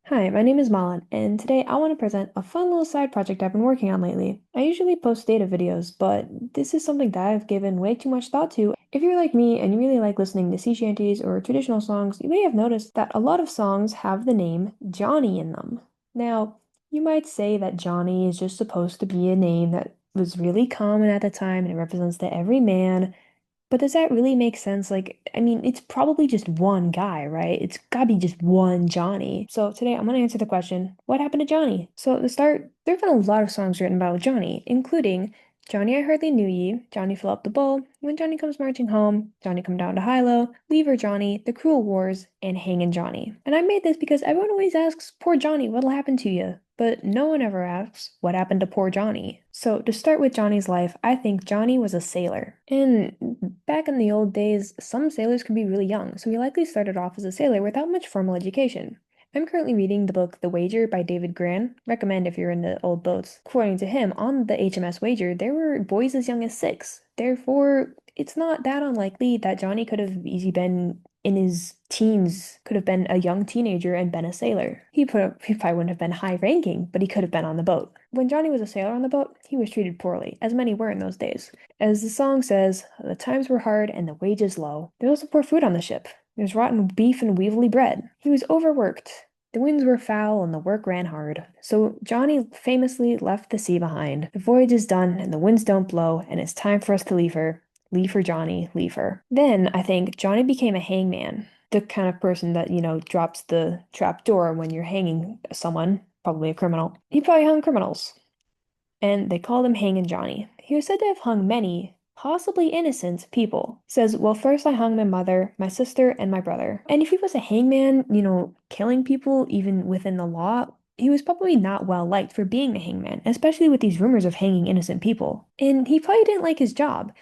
Hi, my name is Malin, and today I want to present a fun little side project I've been working on lately. I usually post data videos, but this is something that I've given way too much thought to. If you're like me and you really like listening to sea shanties or traditional songs, you may have noticed that a lot of songs have the name Johnny in them. Now, you might say that Johnny is just supposed to be a name that was really common at the time and it represents the everyman, but does that really make sense? It's probably just one guy, right? It's gotta be just one Johnny. So today I'm gonna answer the question, what happened to Johnny? So at the start, there have been a lot of songs written about Johnny, including Johnny I Hardly Knew Ye, Johnny Fill Up the Bowl, When Johnny Comes Marching Home, Johnny Come Down to High-Low, Leave Her Johnny, The Cruel Wars, and Hangin' Johnny. And I made this because everyone always asks, poor Johnny, what'll happen to you? But no one ever asks, what happened to poor Johnny? So to start with Johnny's life, I think Johnny was a sailor. And back in the old days, some sailors could be really young, so he likely started off as a sailor without much formal education. I'm currently reading the book The Wager by David Gran. Recommend if you're into old boats. According to him, on the HMS Wager, there were boys as young as 6. Therefore, it's not that unlikely that Johnny could have easily been in his teens, could have been a young teenager and been a sailor. He probably wouldn't have been high ranking, but he could have been on the boat. When Johnny was a sailor on the boat, he was treated poorly, as many were in those days. As the song says, the times were hard and the wages low. There was no poor food on the ship. There was rotten beef and weevily bread. He was overworked. The winds were foul and the work ran hard. So Johnny famously left the sea behind. The voyage is done and the winds don't blow, and it's time for us to leave her. Leave her, Johnny, leave her. Then I think Johnny became a hangman, the kind of person that, drops the trap door when you're hanging someone, probably a criminal. He probably hung criminals, and they called him Hangin' Johnny. He was said to have hung many, possibly innocent, people. He says, well, first I hung my mother, my sister, and my brother. And if he was a hangman, killing people even within the law, he was probably not well liked for being a hangman, especially with these rumors of hanging innocent people. And he probably didn't like his job.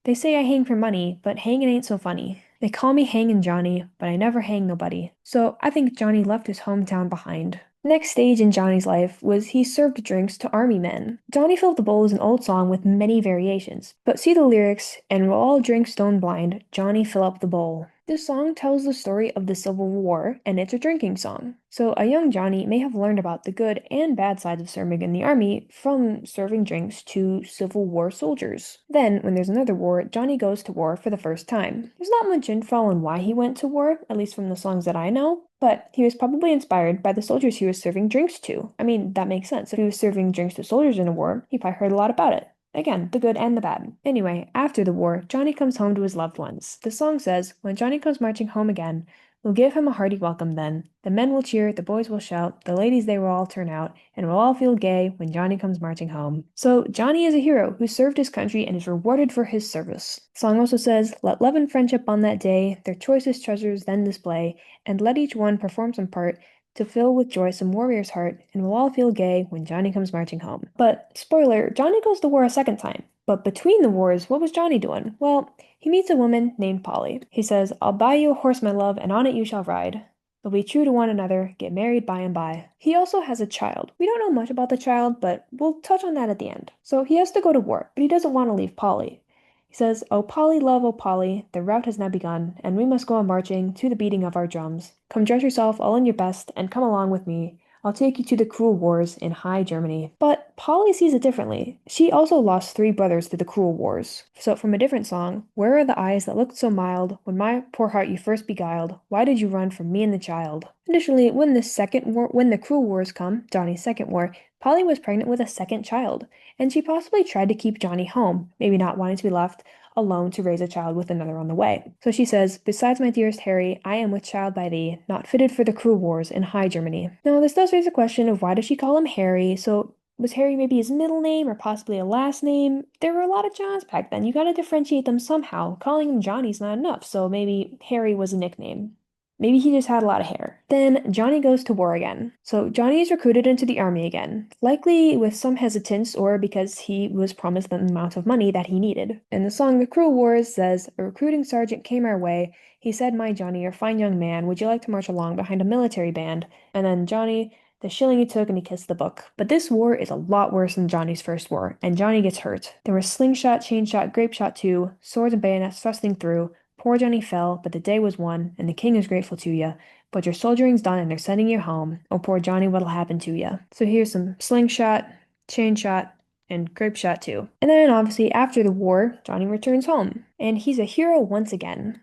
They say I hang for money, but hanging ain't so funny. They call me Hangin' Johnny, but I never hang nobody. So I think Johnny left his hometown behind. Next stage in Johnny's life was he served drinks to army men. Johnny Fill Up the Bowl is an old song with many variations, but see the lyrics, and we'll all drink stone blind, Johnny fill up the bowl. This song tells the story of the Civil War, and it's a drinking song. So a young Johnny may have learned about the good and bad sides of serving in the army from serving drinks to Civil War soldiers. Then, when there's another war, Johnny goes to war for the first time. There's not much info on why he went to war, at least from the songs that I know, but he was probably inspired by the soldiers he was serving drinks to. I mean, that makes sense. If he was serving drinks to soldiers in a war, he probably heard a lot about it. Again, the good and the bad. Anyway, after the war, Johnny comes home to his loved ones. The song says, when Johnny comes marching home again, we'll give him a hearty welcome then. The men will cheer, the boys will shout, the ladies they will all turn out, and we'll all feel gay when Johnny comes marching home. So Johnny is a hero who served his country and is rewarded for his service. The song also says, let love and friendship on that day their choicest treasures then display, and let each one perform some part to fill with joy some warrior's heart, and we'll all feel gay when Johnny comes marching home. But, spoiler, Johnny goes to war a second time. But between the wars, what was Johnny doing? Well, he meets a woman named Polly. He says, I'll buy you a horse, my love, and on it you shall ride. We'll be true to one another, get married by and by. He also has a child. We don't know much about the child, but we'll touch on that at the end. So he has to go to war, but he doesn't want to leave Polly. He says, O Polly, love, O Polly, the rout has now begun, and we must go a-marching to the beating of our drums. Come dress yourself all in your best, and come along with me. I'll take you to the cruel wars in high Germany. But Polly sees it differently. She also lost 3 brothers to the cruel wars. So from a different song, where are the eyes that looked so mild when my poor heart you first beguiled? Why did you run from me and the child? Additionally, when the cruel wars come, Johnny's second war, Polly was pregnant with a second child, and she possibly tried to keep Johnny home, maybe not wanting to be left alone to raise a child with another on the way. So she says, besides my dearest Harry, I am with child by thee, not fitted for the cruel wars in high Germany. Now, this does raise a question of why does she call him Harry? So was Harry maybe his middle name or possibly a last name? There were a lot of Johns back then. You gotta differentiate them somehow. Calling him Johnny's not enough, so maybe Harry was a nickname. Maybe he just had a lot of hair. Then Johnny goes to war again. So Johnny is recruited into the army again, likely with some hesitance or because he was promised the amount of money that he needed. In the song The Cruel Wars says, a recruiting sergeant came our way. He said, my Johnny, you're a fine young man. Would you like to march along behind a military band? And then Johnny, the shilling he took and he kissed the book. But this war is a lot worse than Johnny's first war, and Johnny gets hurt. There was slingshot, chain shot, grape shot too, swords and bayonets thrusting through. Poor Johnny fell, but the day was won, and the king is grateful to you. but your soldiering's done and they're sending you home. Oh, poor Johnny, what'll happen to ya? So here's some slingshot, chain shot, and grape shot too. And then obviously after the war, Johnny returns home, and he's a hero once again.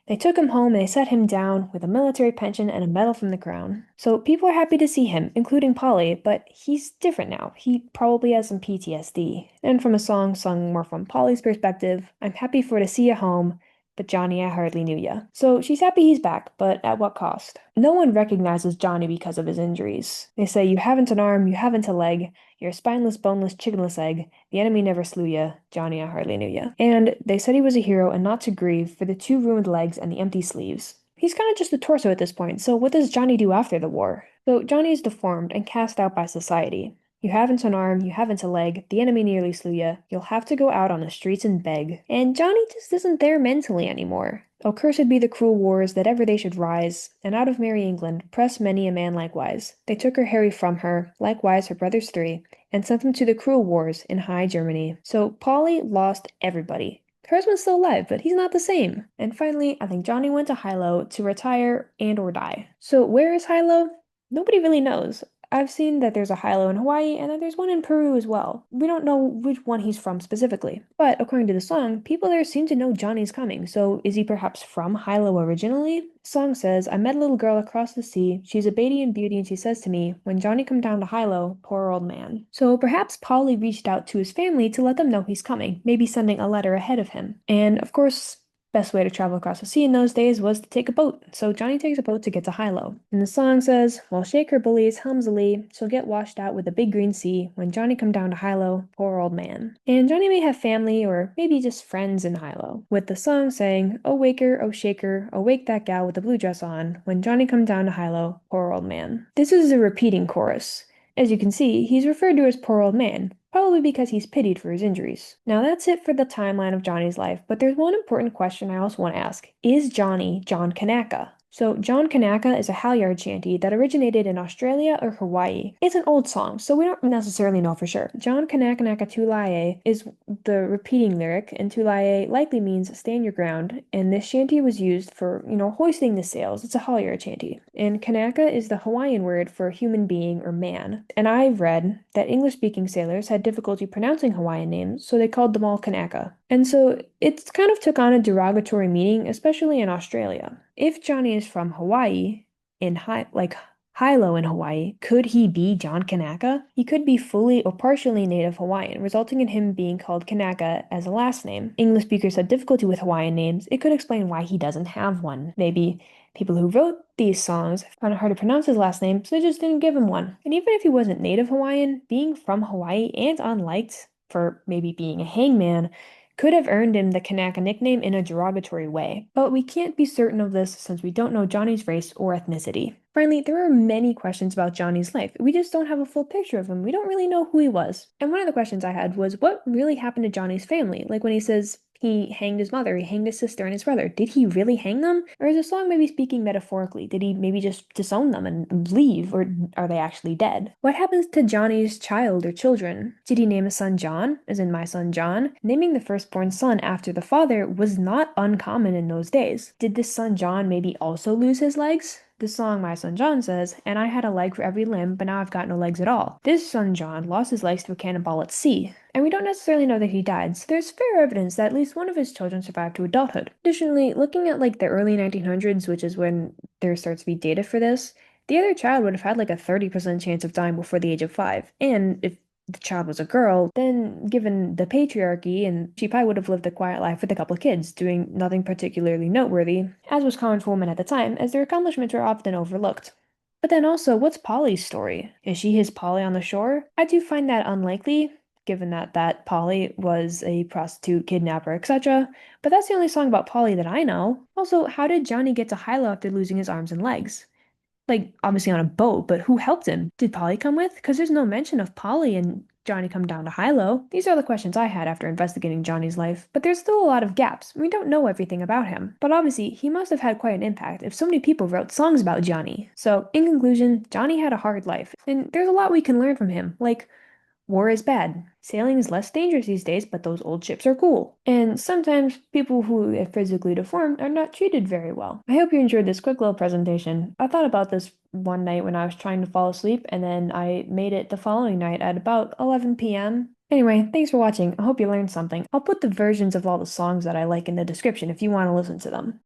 They took him home and they set him down with a military pension and a medal from the crown. So people are happy to see him, including Polly, but he's different now. He probably has some PTSD. And from a song sung more from Polly's perspective, I'm happy for to see you home, but Johnny, I hardly knew ya. So she's happy he's back, but at what cost? No one recognizes Johnny because of his injuries. They say, you haven't an arm, you haven't a leg, you're a spineless, boneless, chickenless egg. The enemy never slew ya. Johnny, I hardly knew ya. And they said he was a hero and not to grieve for the two ruined legs and the empty sleeves. He's kind of just a torso at this point, so what does Johnny do after the war? So Johnny is deformed and cast out by society. You haven't an arm, you haven't a leg, the enemy nearly slew ya, you'll have to go out on the streets and beg. And Johnny just isn't there mentally anymore. Oh, cursed be the cruel wars that ever they should rise, and out of merry England press many a man likewise. They took her Harry from her, likewise her brothers three, and sent them to the cruel wars in high Germany. So Polly lost everybody. Her husband's still alive, but he's not the same. And finally, I think Johnny went to Hilo to retire and or die. So where is Hilo? Nobody really knows. I've seen that there's a Hilo in Hawaii and that there's one in Peru as well. We don't know which one he's from specifically. But according to the song, people there seem to know Johnny's coming, so is he perhaps from Hilo originally? The song says, I met a little girl across the sea. She's a baby in beauty and she says to me, when Johnny come down to Hilo, poor old man. So perhaps Polly reached out to his family to let them know he's coming, maybe sending a letter ahead of him. And of course, best way to travel across the sea in those days was to take a boat, so Johnny takes a boat to get to Hilo. And the song says, while Shaker bullies helms a lee, she'll get washed out with the big green sea when Johnny come down to Hilo, poor old man. And Johnny may have family or maybe just friends in Hilo, with the song saying, oh waker, oh shaker, oh wake that gal with the blue dress on, when Johnny come down to Hilo, poor old man. This is a repeating chorus. As you can see, he's referred to as poor old man, probably because he's pitied for his injuries. Now that's it for the timeline of Johnny's life, but there's one important question I also want to ask. Is Johnny John Kanaka? So John Kanaka is a halyard shanty that originated in Australia or Hawaii. It's an old song, so we don't necessarily know for sure. John Kanaka Naka Tulaye is the repeating lyric, and Tulaye likely means stand your ground, and this shanty was used for, hoisting the sails. It's a halyard shanty. And Kanaka is the Hawaiian word for human being or man. And I've read that English-speaking sailors had difficulty pronouncing Hawaiian names, so they called them all Kanaka. And so it kind of took on a derogatory meaning, especially in Australia. If Johnny is from Hawaii, Hilo in Hawaii, could he be John Kanaka? He could be fully or partially native Hawaiian, resulting in him being called Kanaka as a last name. English speakers had difficulty with Hawaiian names. It could explain why he doesn't have one. Maybe people who wrote these songs found it hard to pronounce his last name, so they just didn't give him one. And even if he wasn't native Hawaiian, being from Hawaii and unliked for maybe being a hangman could have earned him the Kanaka nickname in a derogatory way. But we can't be certain of this since we don't know Johnny's race or ethnicity. Finally, there are many questions about Johnny's life. We just don't have a full picture of him. We don't really know who he was. And one of the questions I had was, what really happened to Johnny's family? Like when he says he hanged his mother, he hanged his sister and his brother. Did he really hang them? Or is the song maybe speaking metaphorically? Did he maybe just disown them and leave? Or are they actually dead? What happens to Johnny's child or children? Did he name his son John, as in my son John? Naming the firstborn son after the father was not uncommon in those days. Did this son John maybe also lose his legs? The song My Son John says, and I had a leg for every limb, but now I've got no legs at all. This son John lost his legs to a cannonball at sea, and we don't necessarily know that he died, so there's fair evidence that at least one of his children survived to adulthood. Additionally, looking at the early 1900s, which is when there starts to be data for this, the other child would have had a 30% chance of dying before the age of 5, and if the child was a girl, then given the patriarchy, and she probably would have lived a quiet life with a couple of kids, doing nothing particularly noteworthy, as was common for women at the time, as their accomplishments were often overlooked. But then also, what's Polly's story? Is she his Polly on the shore? I do find that unlikely, given that Polly was a prostitute, kidnapper, etc. But that's the only song about Polly that I know. Also, how did Johnny get to Hilo after losing his arms and legs? Obviously on a boat, but who helped him? Did Polly come with? Because there's no mention of Polly and Johnny come down to Hilo. These are the questions I had after investigating Johnny's life, but there's still a lot of gaps. We don't know everything about him. But obviously, he must have had quite an impact if so many people wrote songs about Johnny. So, in conclusion, Johnny had a hard life, and there's a lot we can learn from him, like War is bad. Sailing is less dangerous these days, but those old ships are cool. And sometimes people who are physically deformed are not treated very well. I hope you enjoyed this quick little presentation. I thought about this one night when I was trying to fall asleep, and then I made it the following night at about 11 p.m. Anyway, thanks for watching. I hope you learned something. I'll put the versions of all the songs that I like in the description if you want to listen to them.